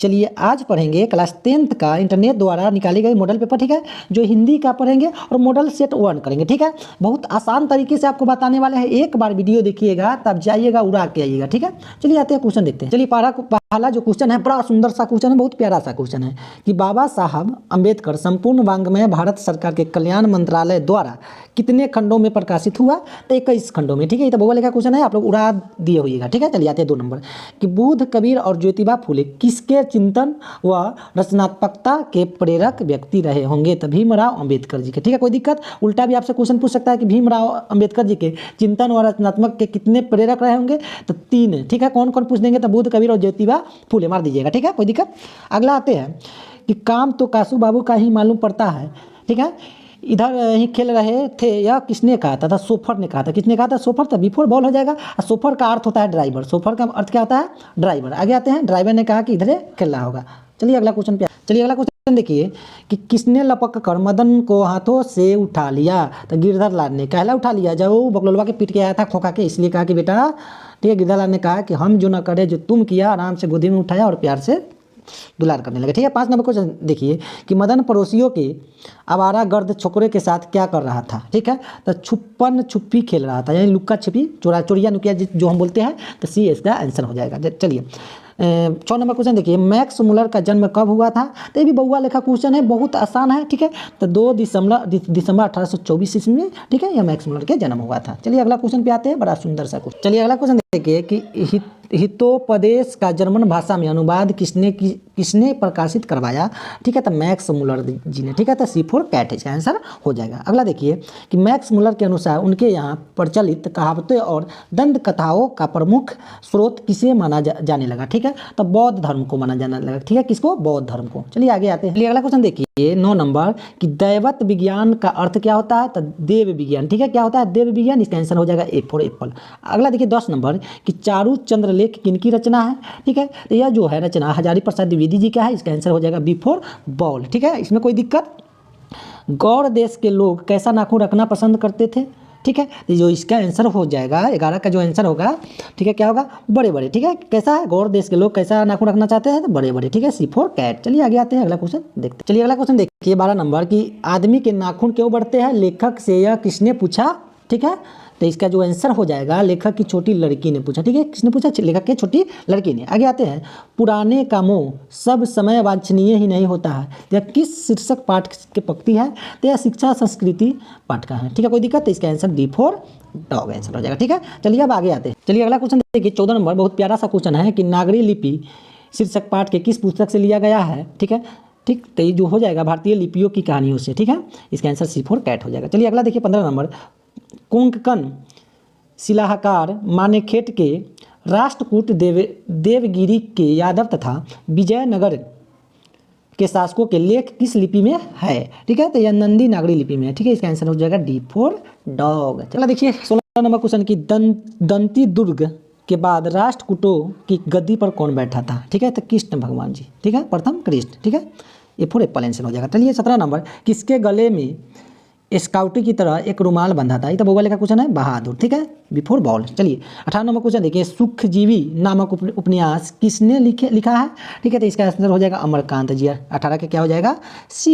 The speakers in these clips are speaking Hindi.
चलिए आज पढ़ेंगे क्लास 10th का इंटरनेट द्वारा निकाली गई मॉडल पेपर, ठीक है, जो हिंदी का पढ़ेंगे और मॉडल सेट 1 करेंगे, ठीक है। बहुत आसान तरीके से आपको बताने वाले हैं, एक बार वीडियो देखिएगा तब जाइएगा उड़ा के आइएगा, ठीक है। चलिए आते हैं क्वेश्चन देखते हैं। चलिए पहला जो क्वेश्चन है बड़ा सुंदर सा क्वेश्चन है, बहुत प्यारा सा क्वेश्चन है कि बाबा साहब अम्बेडकर संपूर्ण वांग्मय भारत सरकार के कल्याण मंत्रालय द्वारा कितने खंडों में प्रकाशित हुआ? तो 21 खंडों में, ठीक है। ये तो भूगोल का क्वेश्चन है, आप लोग उड़ा दिए होइएगा, ठीक है। चलिए आते हैं 2 नंबर कि बुद्ध, कबीर और ज्योतिबा फुले किसके चिंतन व रचनात्मकता के प्रेरक व्यक्ति रहे होंगे? तो भीमराव अंबेडकर जी के, ठीक है। कोई दिक्कत? उल्टा भी आपसे क्वेश्चन पूछ सकता है कि भीमराव अंबेडकर जी के चिंतन व रचनात्मक के कितने प्रेरक रहे होंगे? तो 3, ठीक है। कौन कौन पूछ देंगे? तो बुद्ध, कबीर और ज्योतिबा फुले मार दीजिएगा, ठीक है। कोई दिक्कत? अगला आते हैं कि काम तो कासू बाबू का ही मालूम पड़ता है, ठीक है। इधर ही खेल रहे थे, यह किसने कहा था? सोफर ने कहा था। किसने कहा था? सोफर। तो बिफोर बॉल हो जाएगा। और सोफर का अर्थ होता है ड्राइवर। सोफर का अर्थ क्या होता है? ड्राइवर। आगे आते हैं, ड्राइवर ने कहा कि इधर खेल रहा होगा। चलिए अगला क्वेश्चन पे। चलिए अगला क्वेश्चन देखिए कि किसने लपक कर मदन को हाथों से उठा लिया? तो गिरधर लाल ने। कहला उठा लिया? जब वो बकलोलवा के पीट के आया था खोखा के, इसलिए कहा कि बेटा, ठीक है। गिरधर लाल ने कहा कि हम जो ना करे जो तुम किया, आराम से गोदी में उठाया और प्यार से दुलार करने लगे, ठीक है। 5 नंबर क्वेश्चन देखिए कि मदन पड़ोसियों के आवारा गर्द छोकरे के साथ क्या कर रहा था? ठीक है। तो छुपन छुपी खेल रहा था, यानी लुक्का छिपी, चोरिया नुकिया जो हम बोलते हैं। तो सी इसका आंसर हो जाएगा। चलिए 6 नंबर क्वेश्चन देखिए, मैक्स मुलर का जन्म कब हुआ था? तो ये भी बउआ लेखा क्वेश्चन है, बहुत आसान है, ठीक है। तो 2 दिसंबर 1824 ईस्वी में, ठीक है, यह मैक्स मुलर के जन्म हुआ था। चलिए अगला क्वेश्चन पे आते हैं, बड़ा सुंदर सा क्वेश्चन। चलिए अगला क्वेश्चन देखिए कि हितोपदेश का जर्मन भाषा में अनुवाद किसने प्रकाशित करवाया? ठीक है। तो मैक्स मुलर जी ने, ठीक है। तो C4 कैट है, इसका आंसर हो जाएगा। अगला देखिए कि मैक्स मुलर के अनुसार उनके यहाँ प्रचलित कहावतें और दंड कथाओं का प्रमुख स्रोत किसे माना जाने लगा? ठीक है। तो बौद्ध धर्म को माना जाने लगा, ठीक है। किसको? बौद्ध धर्म को। चलिए आगे आते हैं। चलिए अगला क्वेश्चन देखिए 9 नंबर कि दैवत विज्ञान का अर्थ क्या होता है? तो देव विज्ञान, ठीक है। क्या होता है? देव विज्ञान। इसका आंसर हो जाएगा A फॉर एप्पल। अगला देखिए 10 नंबर कि चारू चंद्रलेख किनकी रचना है? ठीक है। तो यह जो है रचना हजारी प्रसाद द्विवेदी जी का है। इसका आंसर हो जाएगा B फॉर बॉल, ठीक है। इसमें कोई दिक्कत? गौड़ देश के लोग कैसा नाखून रखना पसंद करते थे? ठीक है। तो जो इसका आंसर हो जाएगा 11 का जो आंसर होगा, ठीक है, क्या होगा? बड़े बड़े, ठीक है। कैसा है? गौड़ देश के लोग कैसा नाखून रखना चाहते हैं? तो बड़े बड़े, ठीक है। C4 cat. चलिए आगे आते हैं, अगला क्वेश्चन देखते हैं। चलिए अगला क्वेश्चन देखिए 12 नंबर कि आदमी के नाखून क्यों बढ़ते हैं? लेखक से यह किसने पूछा? ठीक है। तो इसका जो आंसर हो जाएगा लेखक की छोटी लड़की ने पूछा, ठीक है। किसने पूछा? लेखक की छोटी लड़की ने। आगे आते हैं, पुराने का मोह सब समय वांछनीय ही नहीं होता है। यह किस शीर्षक पाठ के पंक्ति है? तो यह शिक्षा संस्कृति पाठ का है, ठीक है। कोई दिक्कत? तो इसका answer D for dog answer हो जाएगा, ठीक है। चलिए अब आगे आते हैं। चलिए अगला क्वेश्चन देखिए 14 नंबर, बहुत प्यारा सा क्वेश्चन है कि नागरी लिपि शीर्षक पाठ के किस पुस्तक से लिया गया है? ठीक है, ठीक। तो ये जो हो जाएगा भारतीय लिपियों की कहानियों से, ठीक है। इसका आंसर C4 कैट हो जाएगा। चलिए अगला देखिए 15 नंबर, कोंकण शिलाहाकार मानेखेट के राष्ट्रकूट देवगिरी के यादव तथा विजयनगर के शासकों के लेख किस लिपि में है? ठीक है। तो यह नंदी नागरी लिपि में है, ठीक है। इसका आंसर हो जाएगा D फॉर डॉग। चलो देखिए 16 नंबर क्वेश्चन की दंती दुर्ग के बाद राष्ट्रकूटों की गद्दी पर कौन बैठा था? ठीक है। तो कृष्ण भगवान जी, ठीक है। प्रथम कृष्ण, ठीक है। A फॉर एप्पल आंसर हो जाएगा। चलिए 17 नंबर, किसके गले में स्काउटी की तरह एक रुमाल बंधा था? ये तो भूगोल का क्वेश्चन है, बहादुर, ठीक है। Before ball. चलिए 18 नंबर क्वेश्चन देखिए, सुखजीवी नामक उपन्यास किसने लिखा है? ठीक है। तो इसका आंसर हो जाएगा अमरकांत जी। 18 का क्या हो जाएगा? C,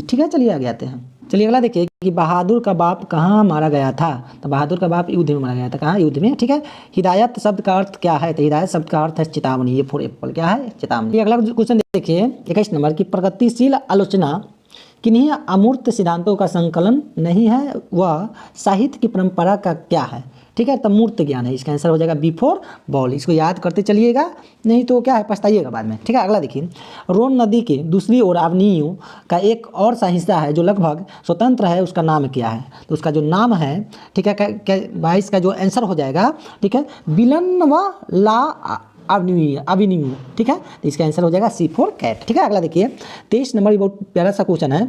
ठीक है। चलिए आगे आते हैं। चलिए अगला देखिए कि बहादुर का बाप कहाँ मारा गया था? तो बहादुर का बाप युद्ध में मारा गया था। कहाँ? युद्ध में, ठीक है। हिदायत शब्द का अर्थ क्या है? तो हिदायत शब्द का अर्थ है चेतावनी। ये फॉर एप्पल क्या है? चेतावनी। अगला क्वेश्चन देखिए 21 नंबर की प्रगतिशील आलोचना किन्हीं अमूर्त सिद्धांतों का संकलन नहीं है, वह साहित्य की परंपरा का क्या है? ठीक है। तो मूर्त ज्ञान है। इसका आंसर हो जाएगा B फॉर बॉल। इसको याद करते चलिएगा, नहीं तो क्या है, पछताइएगा बाद में, ठीक है। अगला देखिए, रोन नदी के दूसरी ओर अवनियों का एक और सा हिस्सा है जो लगभग स्वतंत्र है, उसका नाम क्या है? तो उसका जो नाम है, ठीक है, 22 का जो आंसर हो जाएगा, ठीक है, बिलन व ला अविन्यू, ठीक है। तो इसका आंसर हो जाएगा C4 कैट, ठीक है। अगला देखिए 23 नंबर, बहुत प्यारा सा क्वेश्चन है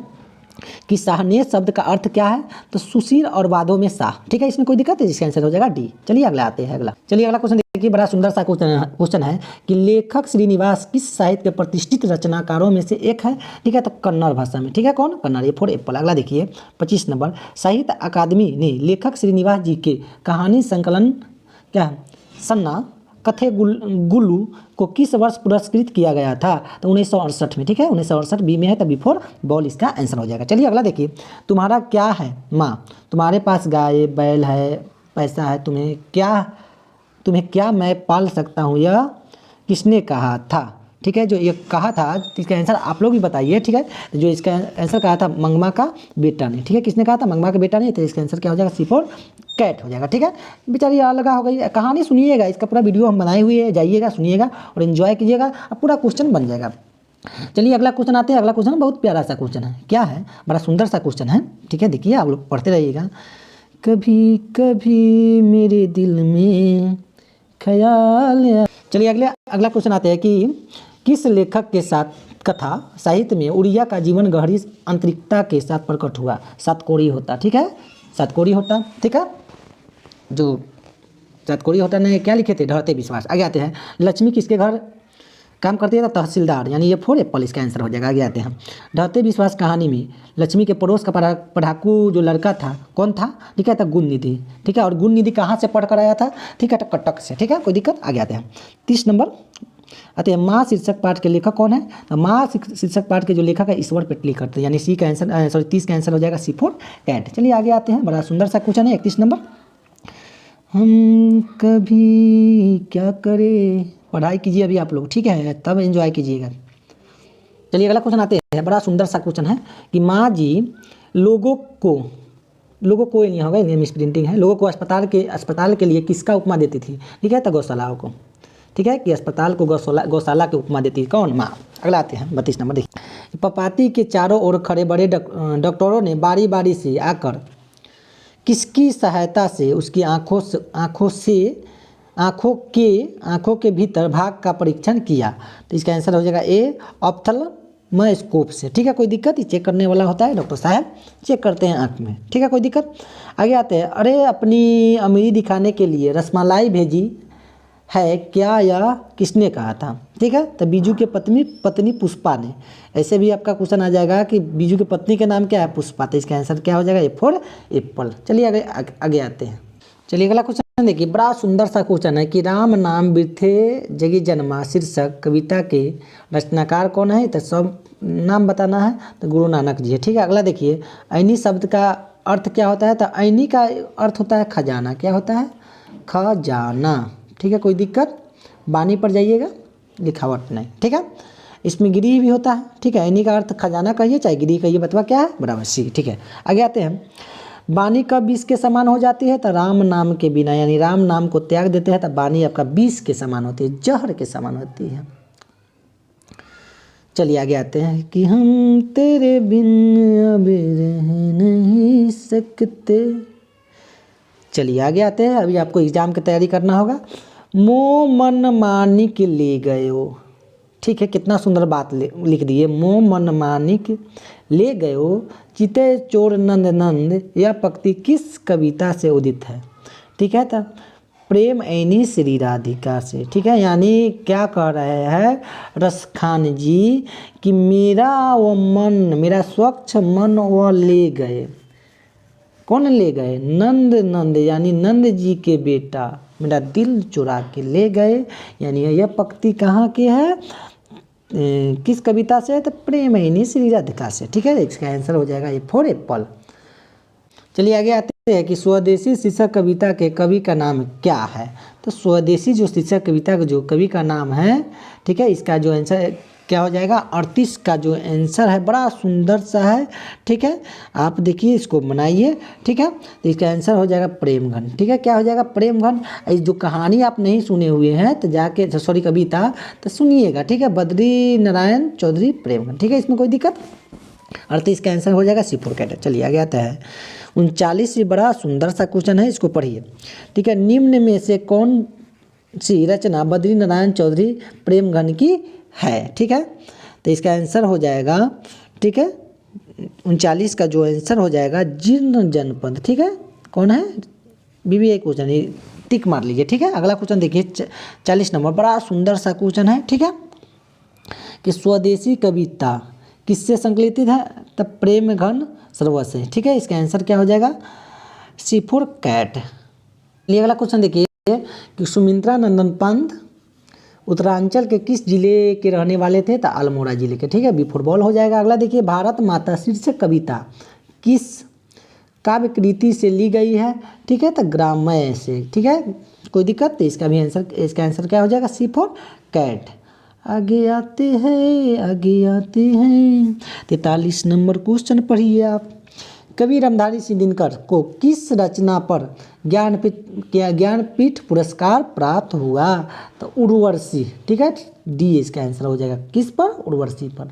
कि साहनेस शब्द का अर्थ क्या है? तो सुशील और वादों में साह, ठीक है। इसमें कोई दिक्कत है? इसका आंसर हो जाएगा D। चलिए अगला आते हैं। चलिए अगला क्वेश्चन देखिए, बड़ा सुंदर सा क्वेश्चन है कि लेखक श्रीनिवास किस साहित्य के प्रतिष्ठित रचनाकारों में से एक है? ठीक है। तो कन्नड़ भाषा में, ठीक है। कौन? कन्नड़। ये फॉर एप्पल। अगला देखिए 25 नंबर, साहित्य अकादमी ने लेखक श्रीनिवास जी के कहानी संकलन क्या है? सन्ना कथे गुल्लू को किस वर्ष पुरस्कृत किया गया था? तो 1968 में, ठीक है, 1968 बी में है, तो बिफोर बॉल इसका आंसर हो जाएगा। चलिए अगला देखिए, तुम्हारा क्या है माँ? तुम्हारे पास गाय बैल है, पैसा है, तुम्हें क्या मैं पाल सकता हूँ, यह किसने कहा था? ठीक है, जो ये कहा था इसका आंसर आप लोग भी बताइए। ठीक है, तो जो इसका आंसर कहा था मंगमा का बेटा ने। ठीक है, किसने कहा था? मंगमा का बेटा ने। तो इसका आंसर क्या हो जाएगा? सी फॉर कैट हो जाएगा। ठीक है, बेचारी लगा हो गई। कहानी सुनिएगा, इसका पूरा वीडियो हम बनाए हुए है, जाइएगा सुनिएगा और एंजॉय कीजिएगा, अब पूरा क्वेश्चन बन जाएगा। चलिए अगला क्वेश्चन आते हैं। अगला क्वेश्चन बहुत प्यारा सा क्वेश्चन है। क्या है? बड़ा सुंदर सा क्वेश्चन है। ठीक है, देखिए आप लोग पढ़ते रहिएगा। कभी कभी मेरे दिल में ख्याल। चलिए अगला क्वेश्चन आते हैं कि किस लेखक के साथ कथा साहित्य में उड़िया का जीवन गहरी आंतरिकता के साथ प्रकट हुआ? सातकोड़ी होता। ठीक है, सातकोड़ी होता। ठीक है, जो सातकोड़ी होता ने क्या लिखे थे? ढहते विश्वास। आगे आते हैं, लक्ष्मी किसके घर काम करती है? तहसीलदार, यानी ये 4 एप्पल इसका आंसर हो जाएगा। आगे आते हैं, ढहते विश्वास कहानी में लक्ष्मी के पड़ोस का पढ़ाकू जो लड़का था कौन था? ठीक है, तो गुणनिधि। ठीक है, और गुणनिधि कहाँ से पढ़ कर आया था? ठीक है, तो कटक से। ठीक है, कोई दिक्कत? आगे आते हैं 30 नंबर आते हैं, माँ शीर्षक पाठ के लेखक कौन है? तो माँ शीर्षक पाठ के जो लेखक है ईश्वर पेटली करते हैं, यानी सी का आंसर 30 का आंसर हो जाएगा सी फॉर कैट। चलिए आगे आते हैं, बड़ा सुंदर सा क्वेश्चन है 31 नंबर। हम कभी क्या करें? पढ़ाई कीजिए अभी आप लोग, ठीक है, तब एंजॉय कीजिएगा। चलिए अगला क्वेश्चन आते हैं, बड़ा सुंदर सा क्वेश्चन है कि माँ जी लोगों को नहीं होगा, मिस प्रिंटिंग है, लोगों को अस्पताल के लिए किसका उपमा देती थी? ठीक है, तो गौशालाओं को। ठीक है, कि अस्पताल को गौशाला की उपमा देती है कौन? माँ। अगला आते हैं 32 नंबर। देखिए, पपाती के चारों ओर खड़े बड़े डॉक्टरों ने बारी बारी से आकर किसकी सहायता से उसकी आँखों के भीतर भाग का परीक्षण किया? तो इसका आंसर हो जाएगा ए ऑप्थल्मोस्कोप से। ठीक है, कोई दिक्कत? ये चेक करने वाला होता है, डॉक्टर साहब चेक करते हैं आँख में। ठीक है, कोई दिक्कत? आगे आते हैं, अरे अपनी अमीरी दिखाने के लिए रसमलाई भेजी है क्या, यह किसने कहा था? ठीक है, तो बीजू के पत्नी पुष्पा ने। ऐसे भी आपका क्वेश्चन आ जाएगा कि बीजू की पत्नी का नाम क्या है? पुष्पा। तो इसका आंसर क्या हो जाएगा? A for Apple. चलिए आगे आते हैं। चलिए अगला क्वेश्चन देखिए, बड़ा सुंदर सा क्वेश्चन है कि राम नाम बिरथे जगी जन्मा शीर्षक कविता के रचनाकार कौन है? तो सब नाम बताना है, तो गुरु नानक जी है। ठीक है, अगला देखिए, ऐनी शब्द का अर्थ क्या होता है? तो ऐनी का अर्थ होता है खजाना। क्या होता है? खजाना। ठीक है, कोई दिक्कत? बानी पर जाइएगा, लिखावट नहीं। ठीक है, इसमें गिरी भी होता है। ठीक है, ऐनी का अर्थ खजाना कहिए चाहे गिरी कहिए, बतवा क्या है? बराबर सी। ठीक है, आगे आते हैं, बानी कब विष के समान हो जाती है? तो राम नाम के बिना, यानी राम नाम को त्याग देते हैं तो बानी आपका विष के समान होती है, जहर के समान होती है। चलिए आगे आते हैं कि हम तेरे बिन अब रह नहीं सकते। चलिए आगे आते हैं, अभी आपको एग्जाम की तैयारी करना होगा। मो मन मानिक ले गयो। ठीक है, कितना सुंदर बात लिख दिए, मो मन मानिक ले गयो चिते चोर नंद नंद। यह पंक्ति किस कविता से उदित है? ठीक है, तो प्रेम ऐनी श्री राधिका से। ठीक है, यानी क्या कह रहे हैं रसखान जी कि मेरा स्वच्छ मन वह ले गए। कौन ले गए? नंद यानी नंद जी के बेटा मेरा दिल चुरा के ले गए। यानी यह पंक्ति कहाँ की है? किस कविता से? तो प्रेम ऐनी श्री राधिका से। ठीक है, इसका आंसर हो जाएगा ए फॉर एप्पल। चलिए आगे आते हैं कि स्वदेशी शीर्षक कविता के कवि का नाम क्या है? तो स्वदेशी जो शीर्षक कविता का जो कवि का नाम है, ठीक है, इसका जो आंसर क्या हो जाएगा? 38 का जो आंसर है बड़ा सुंदर सा है। ठीक है, आप देखिए इसको बनाइए। ठीक है, तो इसका आंसर हो जाएगा प्रेमघन। ठीक है, क्या हो जाएगा? प्रेमघन। जो कहानी आप नहीं सुने हुए हैं तो जाके कविता तो सुनिएगा। ठीक है, बद्री नारायण चौधरी प्रेमघन। ठीक है, इसमें कोई दिक्कत? 38 का आंसर हो जाएगा सी फॉर कैट। चलिए आगे आता है 39, बड़ा सुंदर सा क्वेश्चन है, इसको पढ़िए। ठीक है, निम्न में से कौन सी रचना बद्री नारायण चौधरी प्रेमघन की है? ठीक है, तो इसका आंसर हो जाएगा, ठीक है, 39 का जो आंसर हो जाएगा जीर्ण जनपद। ठीक है, कौन है? बीबीए क्वेश्चन, टिक मार लीजिए। ठीक है, अगला क्वेश्चन देखिए 40 नंबर, बड़ा सुंदर सा क्वेश्चन है। ठीक है, कि स्वदेशी कविता किससे संकलित है? तब प्रेमघन सरोवर से। ठीक है, इसका आंसर क्या हो जाएगा? सी फॉर कैट। चलिए अगला क्वेश्चन देखिए कि सुमित्रा नंदन पंत उत्तरांचल के किस जिले के रहने वाले थे? तो अल्मोड़ा जिले के। ठीक है, बी फुटबॉल हो जाएगा। अगला देखिए, भारत माता शीर्षक कविता किस काव्य कृति से ली गई है? ठीक है, तो ग्राम्य से। ठीक है, कोई दिक्कत? तो इसका आंसर क्या हो जाएगा? सी फॉर कैट। आगे आते हैं 43 नंबर क्वेश्चन पढ़िए आप। कवि रामधारी सिंह दिनकर को किस रचना पर ज्ञानपीठ पुरस्कार प्राप्त हुआ? तो उर्वशी। ठीक है, डी इसका आंसर हो जाएगा। किस पर? उर्वशी पर।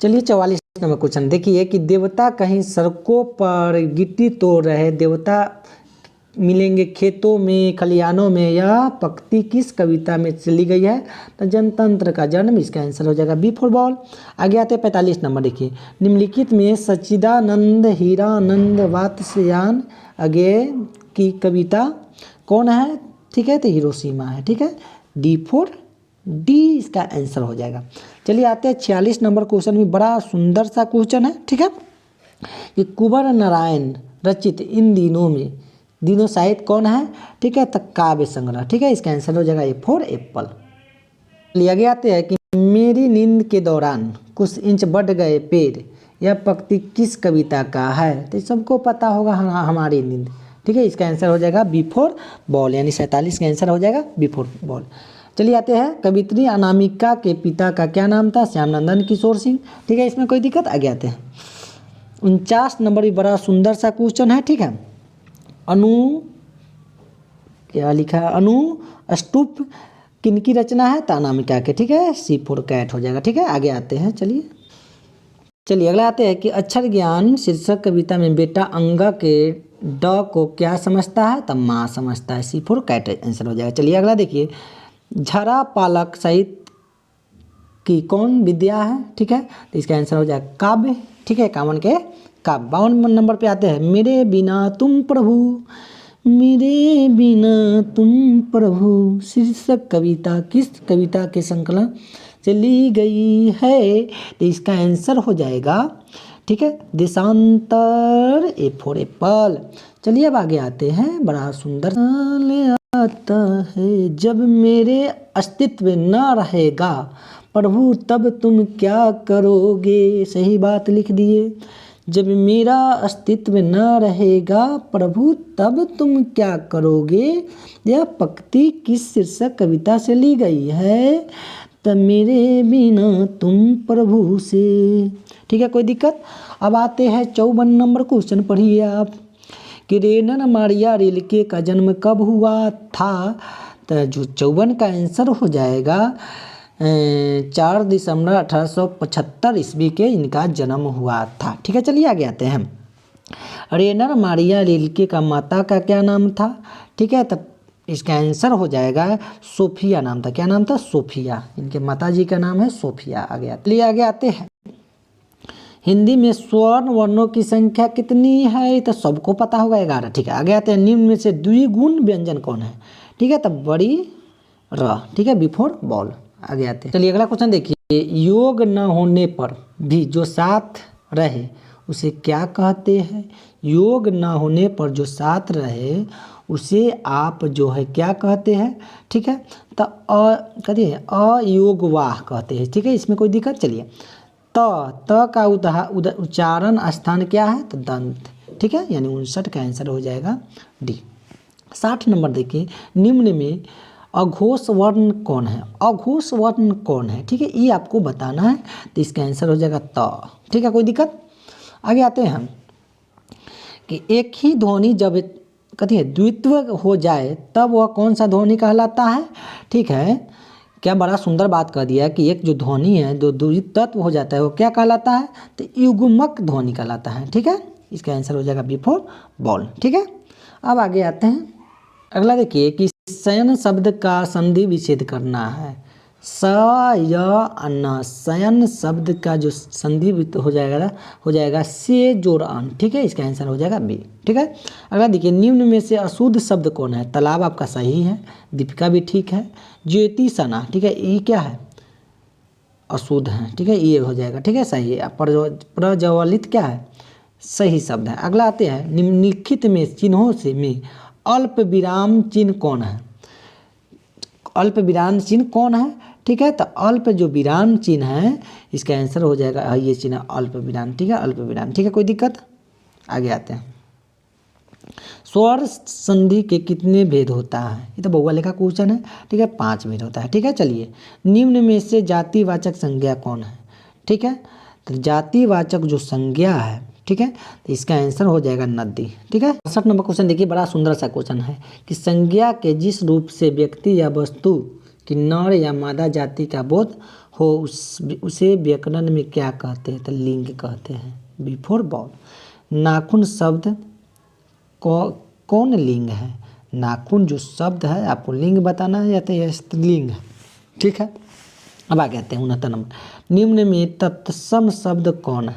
चलिए 44 नंबर क्वेश्चन देखिए कि देवता कहीं सड़कों पर गिट्टी तोड़ रहे देवता मिलेंगे खेतों में खलिहानों में, यह पंक्ति किस कविता में चली गई है? तो जनतंत्र का जन्म। इसका आंसर हो जाएगा बी फुटबॉल। आगे आते हैं 45 नंबर। देखिए, निम्नलिखित में सच्चिदानंद हीरानंद वात्स्यायन अगे की कविता कौन है? ठीक है, तो हिरोशिमा है। ठीक है, डी फॉर डी इसका आंसर हो जाएगा। चलिए आते हैं 46 नंबर क्वेश्चन में, बड़ा सुंदर सा क्वेश्चन है। ठीक है, कि कुंवर नारायण रचित इन दिनों साहित्य कौन है? ठीक है, तो काव्य संग्रह। ठीक है, इसका आंसर हो जाएगा ए फॉर एप्पल। लिया गया है कि मेरी नींद के दौरान कुछ इंच बढ़ गए पेड़, यह पंक्ति किस कविता का है? तो सबको पता होगा, हमारी नींद। ठीक है, इसका आंसर हो जाएगा बी फॉर बॉल, यानी 47 का आंसर हो जाएगा बी फॉर बॉल। चलिए आते हैं, कवित्री अनामिका के पिता का क्या नाम था? श्यामनंदन किशोर सिंह। ठीक है, इसमें कोई दिक्कत? आगे आते हैं 49 नंबर भी बड़ा सुंदर सा क्वेश्चन है। ठीक है, क्या लिखा है? स्तूप किनकी रचना है? तो अनामिका के। ठीक है, सी फॉर कैट हो जाएगा। ठीक है, आगे आते हैं। चलिए अगला आते हैं कि अक्षर ज्ञान शीर्षक कविता में बेटा अंगा के ड को क्या समझता है? तो माँ समझता है। सी फॉर कैट आंसर हो जाएगा। चलिए अगला देखिए, झरा पालक साहित्य की कौन विद्या है? ठीक है, तो इसका आंसर हो जाएगा काव्य। ठीक है, 51 के काव्य। 52 नंबर पे आते हैं, मेरे बिना तुम प्रभु शीर्षक कविता किस कविता के संकलन से ली गई है? तो इसका आंसर हो जाएगा, ठीक है, देशांतर, ए फॉर एप्पल। चलिए अब आगे आते हैं, बड़ा सुंदर आता है जब मेरे अस्तित्व न रहेगा प्रभु तब तुम क्या करोगे? सही बात लिख दिए। जब मेरा अस्तित्व न रहेगा प्रभु तब तुम क्या करोगे? यह पंक्ति किस शीर्षक कविता से ली गई है? तब मेरे बिना तुम प्रभु से। ठीक है, कोई दिक्कत? अब आते हैं 54 नंबर क्वेश्चन पढ़िए आप कि रेनन मारिया रिल्के का जन्म कब हुआ था? तो जो 54 का आंसर हो जाएगा 4 दिसंबर 1875 ईस्वी के इनका जन्म हुआ था। ठीक है, चलिए आगे आते हैं। रेनर मारिया रिल्के का माता का क्या नाम था? ठीक है, तब इसका आंसर हो जाएगा सोफिया नाम था। क्या नाम था? सोफिया। इनके माता जी का नाम है सोफिया। आगे आते हैं, हिंदी में स्वर्ण वर्णों की संख्या कितनी है? तो सबको पता होगा 11। ठीक है, आगे आते हैं, निम्न में से द्विगुण व्यंजन कौन है? ठीक है, तब बड़ी र। ठीक है, बिफोर बॉल। आगे आते हैं, चलिए अगला क्वेश्चन देखिए, योग न होने पर भी जो साथ रहे उसे क्या कहते हैं? योग न होने पर जो साथ रहे उसे आप जो है क्या कहते हैं? ठीक है, तो कहते हैं अयोगवाह कहते हैं। ठीक है, इसमें कोई दिक्कत? चलिए, त का उच्चारण स्थान क्या है? तो दंत। ठीक है, यानी 59 का आंसर हो जाएगा डी। 60 नंबर देखिए, निम्न में अघोष वर्ण कौन है? अघोष वर्ण कौन है? ठीक है, ये आपको बताना है, तो इसका आंसर हो जाएगा त। ठीक है, कोई दिक्कत? आगे आते हैं हम कि एक ही ध्वनि जब कहती है द्वित्व हो जाए तब वह कौन सा ध्वनि कहलाता है? ठीक है, क्या बड़ा सुंदर बात कह दिया कि एक जो ध्वनि है जो द्वितत्व हो जाता है वो क्या कहलाता है? तो युग्मक ध्वनि कहलाता है। ठीक है, इसका आंसर हो जाएगा बिफोर बॉल। ठीक है, अब आगे आते हैं, अगला देखिए कि शयन शब्द का संधि विच्छेद करना है। स य अन्न, शयन शब्द का जो संधि हो जाएगा से जोड़ अन। ठीक है, इसका आंसर हो जाएगा बी। ठीक है, अगला देखिए, निम्न में से अशुद्ध शब्द कौन है? तालाब आपका सही है, दीपिका भी ठीक है, ज्योति सना। ठीक है, ये क्या है? अशुद्ध है। ठीक है, ये हो जाएगा। ठीक है, सही है। प्रज्वलित क्या है? सही शब्द है। अगला आते हैं, निम्नलिखित में चिन्हों से में अल्प विराम चिन्ह कौन है? अल्प विराम चिन्ह कौन है? ठीक है, तो अल्प जो विराम चिन्ह है इसका आंसर हो जाएगा ये चिन्ह अल्प विराम। ठीक है, अल्प विराम। ठीक है, कोई दिक्कत? आगे आते हैं। स्वर संधि के कितने भेद होता है? ये तो बहुआ लेखा क्वेश्चन है। ठीक है, 5 भेद होता है। ठीक है, चलिए, निम्न में से जातिवाचक संज्ञा कौन है? ठीक है, तो जातिवाचक जो संज्ञा है, ठीक है, तो इसका आंसर हो जाएगा नदी। ठीक है, 68 नंबर क्वेश्चन देखिए, बड़ा सुंदर सा क्वेश्चन है कि संज्ञा के जिस रूप से व्यक्ति या वस्तु की नर या मादा जाति का बोध हो उसे व्याकरण में क्या कहते हैं? तो लिंग कहते हैं, बिफोर बाउंड। नाखून शब्द कौन लिंग है? नाखून जो शब्द है आपको लिंग बताना है या तो यह स्त्रीलिंग है। ठीक है, अब आगे आते हैं 69 नंबर। निम्न में तत्सम शब्द कौन है?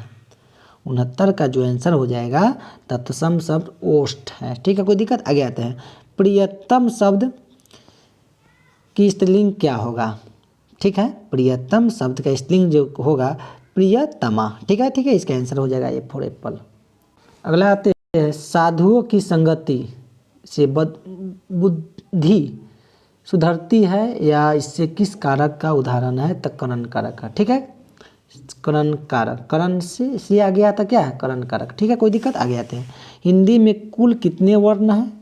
69 का जो आंसर हो जाएगा तत्सम शब्द ओष्ठ है। ठीक है, कोई दिक्कत? आगे आते हैं। प्रियतम शब्द की स्त्रीलिंग क्या होगा? ठीक है, प्रियतम शब्द का स्त्रीलिंग जो होगा प्रियतमा। ठीक है, ठीक है, इसका आंसर हो जाएगा ए फॉर एप्पल। अगला आते हैं, साधुओं की संगति से बुद्धि सुधरती है या इससे किस कारक का उदाहरण है? तो करण कारक का। ठीक है, करण कारक, करण से आगे आता क्या है? करण कारक। ठीक है, कोई दिक्कत? आगे आते हैं। हिंदी में कुल कितने वर्ण हैं?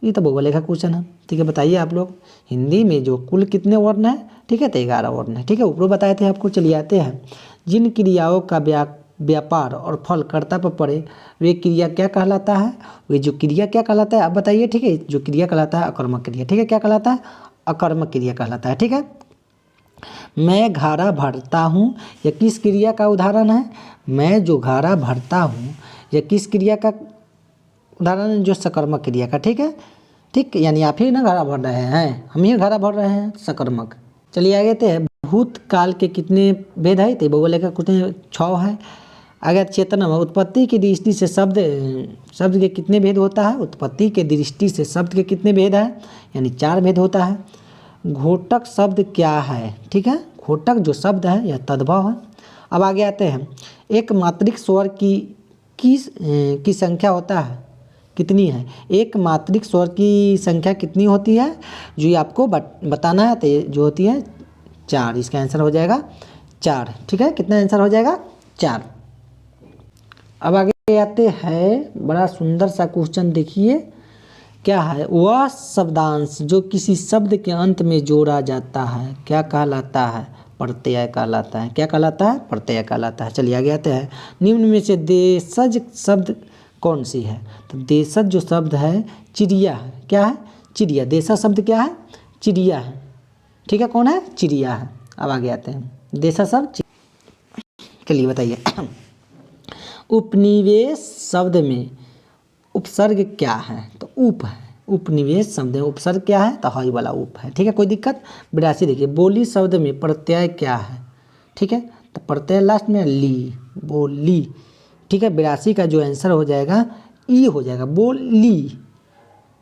ये तो बहुआ लेखा क्वेश्चन है। ठीक है, बताइए आप लोग, हिंदी में जो कुल कितने वर्ण है? ठीक है, तो 11 वर्ण है। ठीक है, ऊपर बताए थे आपको। चलिए आते हैं। जिन क्रियाओं का व्यापार और फल कर्ता पर पड़े वे क्रिया क्या कहलाता है? वे जो क्रिया क्या कहलाता है आप बताइए। ठीक है, जो क्रिया कहलाता है अकर्मक क्रिया। ठीक है, क्या कहलाता है? अकर्मक क्रिया कहलाता है। ठीक है, मैं घारा भरता हूँ यह किस क्रिया का उदाहरण है? मैं जो घारा भरता हूँ यह किस क्रिया का उदाहरण है? जो सकर्मक क्रिया का। ठीक है, ठीक, यानी आप ही ना घारा भर रहे हैं, हम ही घारा भर रहे हैं, सकर्मक। चलिए आगे आते हैं। भूतकाल के कितने भेद है? तो बहुआ लेखा क्वेश्चन 6 है। अगर चेतना में उत्पत्ति की दृष्टि से शब्द के कितने भेद होता है? उत्पत्ति के दृष्टि से शब्द के कितने भेद है? यानी 4 भेद होता है। घोटक शब्द क्या है? ठीक है, घोटक जो शब्द है यह तद्भव है। अब आगे आते हैं। एक मात्रिक स्वर की संख्या होता है कितनी है? एक मात्रिक स्वर की संख्या कितनी होती है जो ये आपको बताना है? तो जो होती है 4। इसका आंसर हो जाएगा 4। ठीक है, कितना आंसर हो जाएगा? 4। अब आगे आते हैं, बड़ा सुंदर सा क्वेश्चन देखिए, क्या है? वह शब्दांश जो किसी शब्द के अंत में जोड़ा जाता है क्या कहलाता है? प्रत्यय कहलाता है। क्या कहलाता है? प्रत्यय कहलाता है। चलिए आगे आते हैं। निम्न में से देशज शब्द कौन सी है? तो देशज जो शब्द है चिड़िया है। क्या है? चिड़िया। देशज शब्द क्या है? चिड़िया है। ठीक है, कौन है? चिड़िया है। अब आगे आते हैं। देशज शब्द, चलिए बताइए। उपनिवेश शब्द में उपसर्ग क्या है? तो उप है। उपनिवेश शब्द में उपसर्ग क्या है? तो हई वाला उप है। ठीक है, कोई दिक्कत? 82 देखिए। बोली शब्द में प्रत्यय क्या है? ठीक है, तो प्रत्यय लास्ट में ली, बोली। ठीक है, 82 का जो आंसर हो जाएगा ई हो जाएगा, बोली।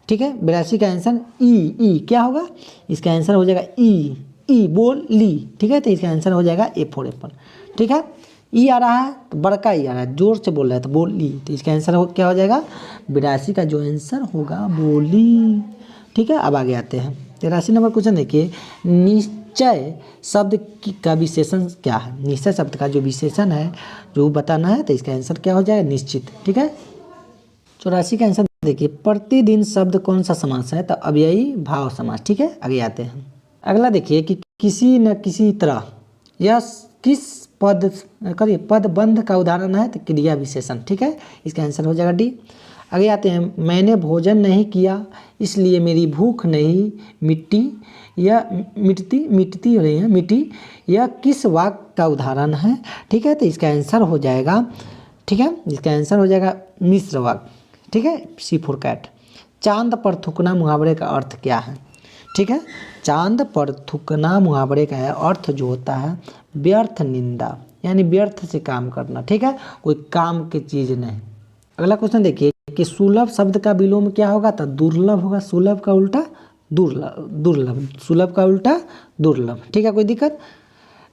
ठीक है, 82 का आंसर ई क्या होगा? इसका आंसर हो जाएगा ई बोली। ठीक है, तो इसका आंसर हो जाएगा ए फॉर एप्पल। ठीक है, ई आ रहा है तो बड़का ई आ रहा है, जोर से बोल रहा है तो बोली, तो इसका आंसर क्या हो जाएगा? 82 का जो आंसर होगा बोली। ठीक है, अब आगे आते हैं। 83 नंबर क्वेश्चन देखिए। निश्चय शब्द का विशेषण क्या है? निश्चय शब्द का जो विशेषण है जो बताना है, तो इसका आंसर क्या हो जाएगा? निश्चित। ठीक है, 84 का आंसर देखिए। प्रतिदिन शब्द कौन सा समास है? तो अव्ययी भाव समास। ठीक है, आगे आते हैं। अगला देखिए कि किसी न किसी तरह यह किस पदबंध का उदाहरण है? तो क्रिया विशेषण। ठीक है, इसका आंसर हो जाएगा डी। आगे आते हैं। मैंने भोजन नहीं किया इसलिए मेरी भूख नहीं मिटी यह किस वाक्य का उदाहरण है? ठीक है, तो इसका आंसर हो जाएगा, ठीक है, इसका आंसर हो जाएगा मिश्र वाक्य। ठीक है, सी फॉर कैट। चांद पर थूकना मुहावरे का अर्थ क्या है? ठीक है, चांद पर थूकना मुहावरे का अर्थ जो होता है व्यर्थ निंदा, यानी व्यर्थ से काम करना। ठीक है, कोई काम की चीज़ नहीं। अगला क्वेश्चन देखिए कि सुलभ शब्द का विलोम क्या होगा? तो दुर्लभ होगा। सुलभ का उल्टा दुर्लभ, सुलभ का उल्टा दुर्लभ। ठीक है, कोई दिक्कत?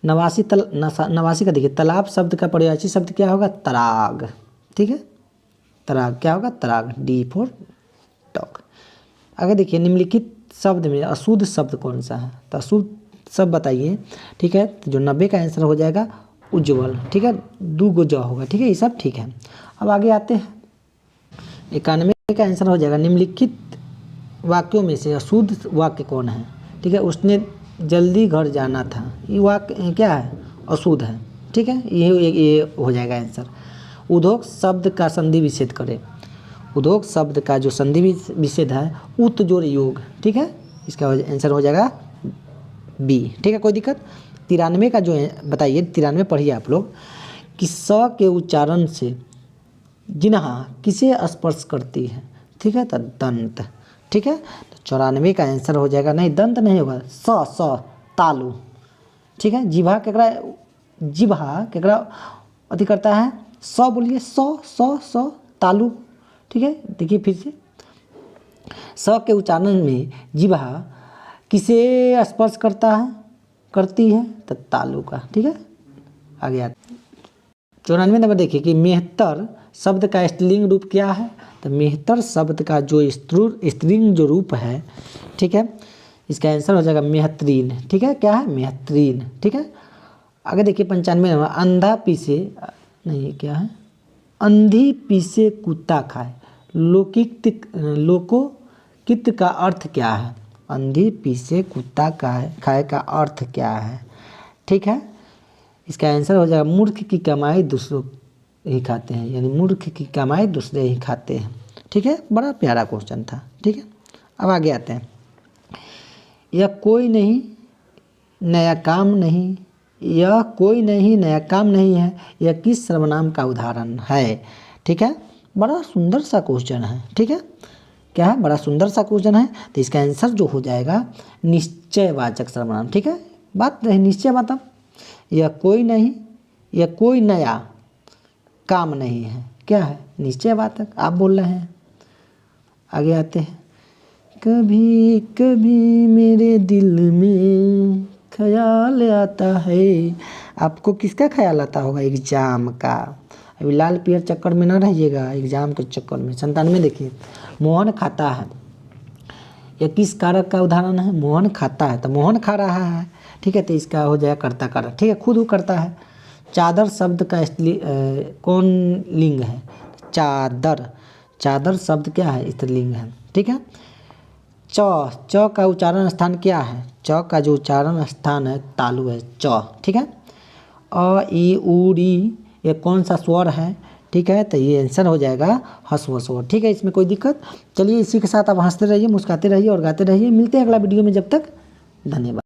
89 का देखिए। तालाब शब्द का पर्यायवाची शब्द क्या होगा? तराग। ठीक है, तराग क्या होगा? तराग, डी फॉर डॉग। आगे देखिए, निम्नलिखित शब्द में अशुद्ध शब्द कौन सा है, तो अशुद्ध शब्द बताइए। ठीक है, तो जो 90 का आंसर हो जाएगा उज्ज्वल। ठीक है, 2 गो ज होगा। ठीक है, ये सब ठीक है। अब आगे आते हैं, 91 का आंसर हो जाएगा निम्नलिखित वाक्यों में से अशुद्ध वाक्य कौन है। ठीक है, उसने जल्दी घर जाना था, ये वाक्य क्या है, अशुद्ध है। ठीक है, ये हो जाएगा आंसर। उद्योग शब्द का संधि विच्छेद करें। उद्योग शब्द का जो संधि विच्छेद है उत जोड़ योग। ठीक है, इसका आंसर हो जाएगा बी। ठीक है, कोई दिक्कत। 93 का जो है बताइए, 93 पढ़िए आप लोग कि स के उच्चारण से जिन्हा किसे स्पर्श करती है। ठीक है, तो दंत। ठीक है, तो 94 का आंसर हो जाएगा, नहीं दंत नहीं होगा, स तालु। ठीक है, जिभा केकरा अति करता है, स बोलिए, स तालु। ठीक है, देखिए फिर से, स के उच्चारण में जिभा किसे स्पर्श करती है, तो तालु का। ठीक है, आगे आते 94 नंबर देखिए कि मेहतर शब्द का स्त्रीलिंग रूप क्या है, तो मेहतर शब्द का जो स्त्रीलिंग जो रूप है, ठीक है, इसका आंसर हो जाएगा मेहतरीन। ठीक है, क्या है, मेहतरीन। ठीक है, आगे देखिए 95 नंबर, अंधा पीसे, नहीं क्या है, अंधी पीसे कुत्ता खाए, लोकोकित का अर्थ क्या है, अंधी पीसे कुत्ता खाए का अर्थ क्या है। ठीक है, इसका आंसर हो जाएगा मूर्ख की कमाई दूसरों ही खाते हैं, यानी मूर्ख की कमाई दूसरे ही खाते हैं। ठीक है, बड़ा प्यारा क्वेश्चन था। ठीक है, अब आगे आते हैं, यह कोई नया काम नहीं है, यह किस सर्वनाम का उदाहरण है। ठीक है, बड़ा सुंदर सा क्वेश्चन है। ठीक है, क्या है, बड़ा सुंदर सा क्वेश्चन है। तो इसका आंसर जो हो जाएगा निश्चयवाचक सर्वनाम। ठीक है, बात रही निश्चय, मतलब यह कोई नया काम नहीं है, क्या है, निश्चयवाचक, आप बोल रहे हैं। आगे आते हैं, कभी कभी मेरे दिल में ख्याल आता है, आपको किसका ख्याल आता होगा, एग्जाम का। अभी लाल पीयर चक्कर में ना रहिएगा, एग्जाम के चक्कर में। 97 देखिए, मोहन खाता है, यह किस कारक का उदाहरण है, मोहन खाता है, तो मोहन खा रहा है। ठीक है, तो इसका हो जाएगा कर्ता कारक। ठीक है, खुद वो करता है। चादर शब्द का कौन लिंग है, चादर शब्द क्या है, स्त्रीलिंग है। ठीक है, च का उच्चारण स्थान क्या है, च का जो उच्चारण स्थान है तालु है, च। ठीक है, अ ई उ री, ये कौन सा स्वर है। ठीक है, तो ये आंसर हो जाएगा ह्रस्व स्वर। ठीक है, इसमें कोई दिक्कत। चलिए, इसी के साथ आप हंसते रहिए, मुस्कुराते रहिए और गाते रहिए। मिलते हैं अगला वीडियो में, जब तक धन्यवाद।